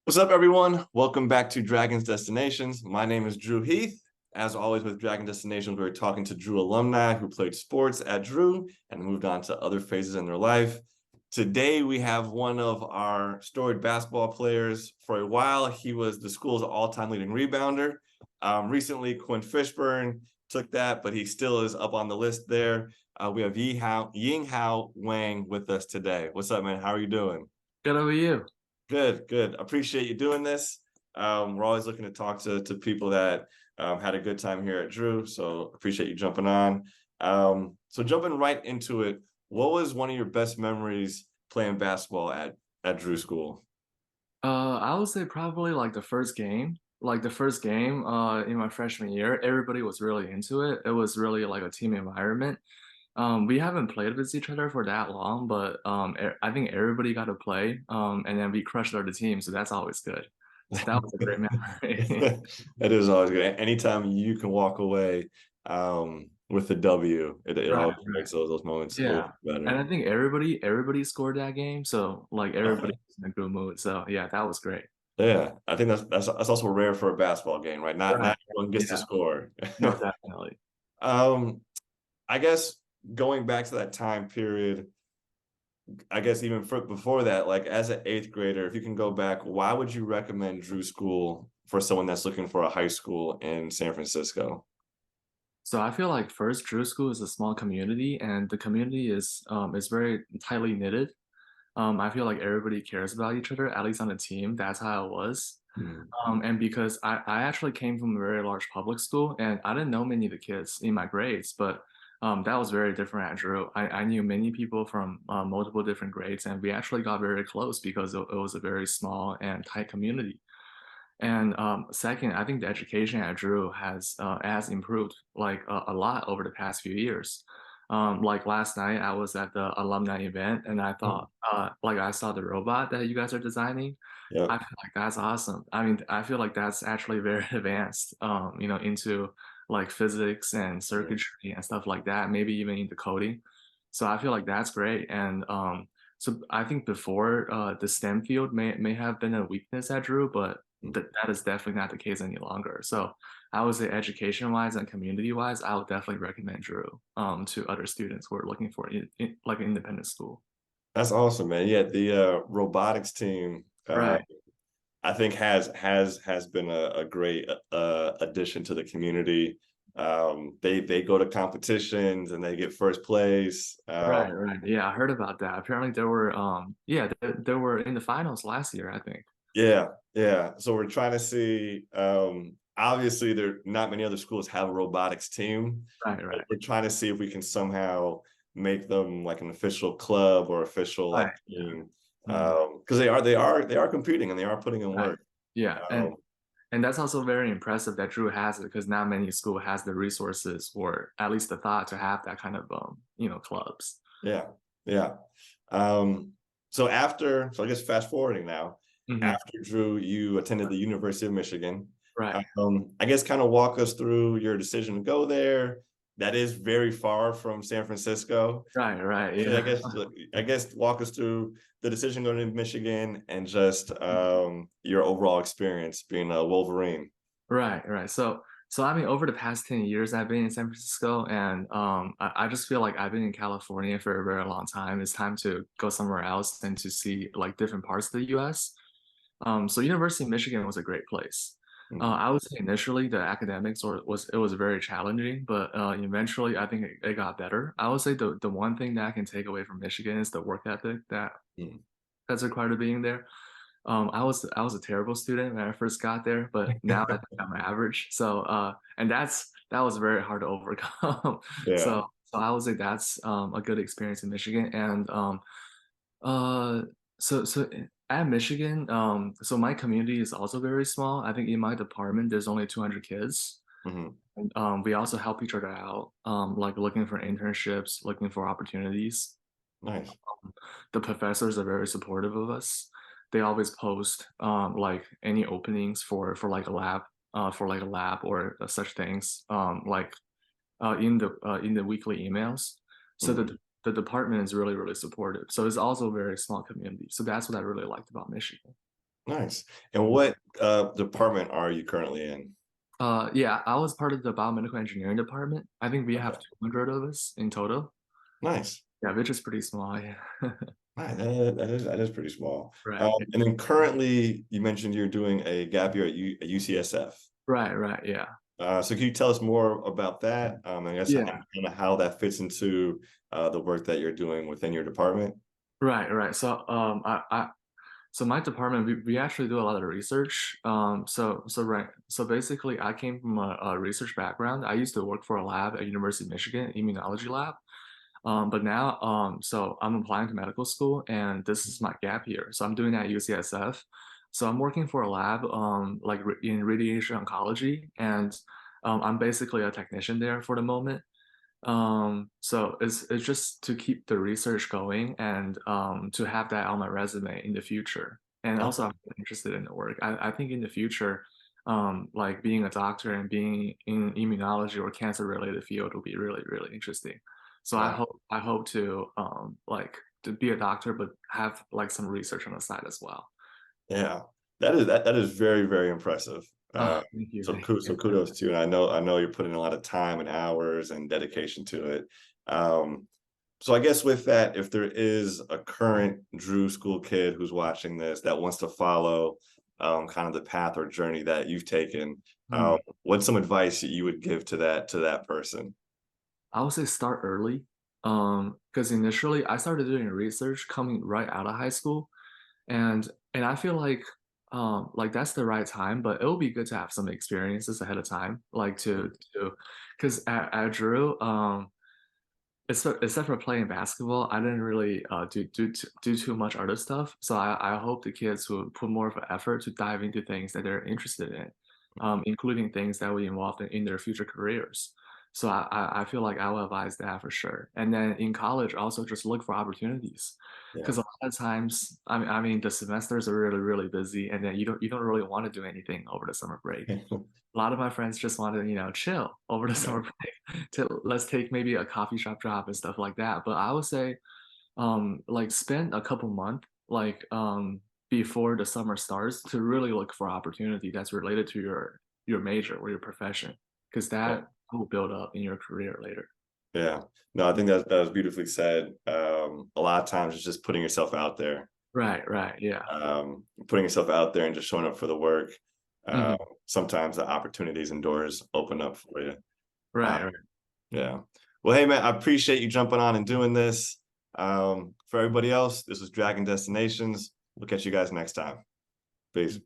What's up, everyone? Welcome back to Dragons Destinations. My name is Drew Heath. As always, with Dragon Destinations, we're talking to Drew alumni who played sports at Drew and moved on to other phases in their life. Today, we have one of our storied basketball players. For a while, he was the school's all-time leading rebounder. Recently, Quinn Fishburne took that, but he still is up on the list there. We have Yinghao Wang with us today. What's up, man? How are you doing? Good over you. Good, good. Appreciate you doing this. We're always looking to talk to people that had a good time here at Drew. So appreciate you jumping on. So jumping right into it, what was one of your best memories playing basketball at Drew School? I would say probably like the first game. Like the first game in my freshman year, everybody was really into it. It was really like a team environment. We haven't played with each other for that long, but I think everybody got to play. And then we crushed other team, so that's always good. So that was a great memory. That is always good. Anytime you can walk away with a W, it Right, always right. makes those moments a little Yeah. And better. I think everybody scored that game, so like everybody was in a good mood. So yeah, that was great. Yeah, I think that's also rare for a basketball game, right? Right. Not everyone gets to Yeah. score. No, definitely. Um, I guess going back to that time period, I guess even before that, like as an eighth grader, if you can go back, why would you recommend Drew School for someone that's looking for a high school in San Francisco? So I feel like first, Drew School is a small community, and the community is very tightly knitted. I feel like everybody cares about each other, at least on the team. That's how it was. Hmm. And because I actually came from a very large public school, and I didn't know many of the kids in my grades, but that was very different at Drew. I knew many people from multiple different grades, and we actually got very close because it was a very small and tight community. And second, I think the education at Drew has improved like a lot over the past few years. Like last night, I was at the alumni event, and I thought, like I saw the robot that you guys are designing. I Yep. feel like that's awesome. I mean, I feel like that's actually very advanced, into like physics and circuitry and stuff like that, maybe even into coding. So I feel like that's great. And so I think before the STEM field may have been a weakness at Drew, but that is definitely not the case any longer. So I would say education wise and community wise, I would definitely recommend Drew to other students who are looking for like an independent school. That's awesome, man. Yeah, the robotics team Right. I think has been a great addition to the community. They go to competitions and they get first place. Right, right. Yeah, I heard about that. Apparently there were they were in the finals last year, I think. Yeah, yeah. So we're trying to see. Obviously, there not many other schools have a robotics team. Right, But right. we're trying to see if we can somehow make them like an official club or official like Right. Yeah. team. Mhm. Because they are competing and they are putting in Right. work. Yeah. Um, And that's also very impressive that Drew has it because not many school has the resources or at least the thought to have that kind of clubs. yeah, yeah. So so I guess fast forwarding now, Hmm. after Drew, you attended the University of Michigan. Right. I guess kind of walk us through your decision to go there. That is very far from San Francisco. Right, right. And Yeah. I guess walk us through the decision going to Michigan and just your overall experience being a Wolverine. Right, right. So I mean, over the past 10 years, I've been in San Francisco, and I just feel like I've been in California for a very long time. It's time to go somewhere else and to see like different parts of the US. So University of Michigan was a great place. Mhm. I would say initially the academics was very challenging, but eventually I think it got better. I would say the one thing that I can take away from Michigan is the work ethic Mhm. that's required of being there. I was a terrible student when I first got there, but now I think I'm average. So and that was very hard to overcome. Yeah. So I would say that's a good experience in Michigan. And uh so at Michigan, so my community is also very small. I think in my department there's only 200 kids. Mhm. And we also help each other out, like looking for internships, looking for opportunities. Nice. The professors are very supportive of us. They always post like any openings for like a lab or such things like in the weekly emails. So Mhm. the department is really supportive. So it's also a very small community. So that's what I really liked about Michigan. Nice. And what department are you currently in? Yeah, I was part of the biomedical engineering department. I think we have Okay. 200 of us in total. Nice. Yeah, which is pretty small. Yeah. Right, that is pretty small. Right. And then currently, you mentioned you're doing a gap year at UCSF. Right, right, yeah. So can you tell us more about that? I guess and Yeah. kind of how that fits into the work that you're doing within your department. Right, right. So so my department we actually do a lot of research. So basically I came from a research background. I used to work for a lab at University of Michigan, immunology lab. But now so I'm applying to medical school and this is my gap year. So I'm doing that at UCSF. So I'm working for a lab like in radiation oncology and I'm basically a technician there for the moment. So it's just to keep the research going and to have that on my resume in the future. And also Okay. I'm interested in the work. I think in the future, like being a doctor and being in immunology or cancer related field will be really, really interesting. So Wow. I hope to like to be a doctor, but have like some research on the side as well. Yeah, that is very, very impressive. Oh, thank you, thank So you. kudos to you. And I know you're putting a lot of time and hours and dedication to it. Um, so I guess with that, if there is a current Drew School kid who's watching this that wants to follow kind of the path or journey that you've taken, Hmm. what's some advice that you would give to that person? I would say start early. Because initially I started doing research coming right out of high school. And I feel like that's the right time, but it will be good to have some experiences ahead of time, like to because at Drew, except for playing basketball, I didn't really do too much other stuff. So I hope the kids will put more of an effort to dive into things that they're interested in, including things that will involve in their future careers. So I feel like I will advise that for sure. And then in college, also just look for opportunities, Yeah. because a lot of times, I mean, the semesters are really really busy, and then you don't really want to do anything over the summer break. A lot of my friends just want to, chill over the Yeah. summer break. To let's take maybe a coffee shop job and stuff like that. But I would say, like spend a couple months, like before the summer starts, to really look for opportunity that's related to your major or your profession, because Yeah. that will build up in your career later. Yeah. No, I think that was beautifully said. A lot of times it's just putting yourself out there, Right, right, yeah. putting yourself out there and just showing up for the work. Uh, Hmm. Sometimes the opportunities and doors open up for you. Uh, Right, right. yeah. Well, hey man, I appreciate you jumping on and doing this. For everybody else, this was Dragon Destinations. We'll catch you guys next time. Peace.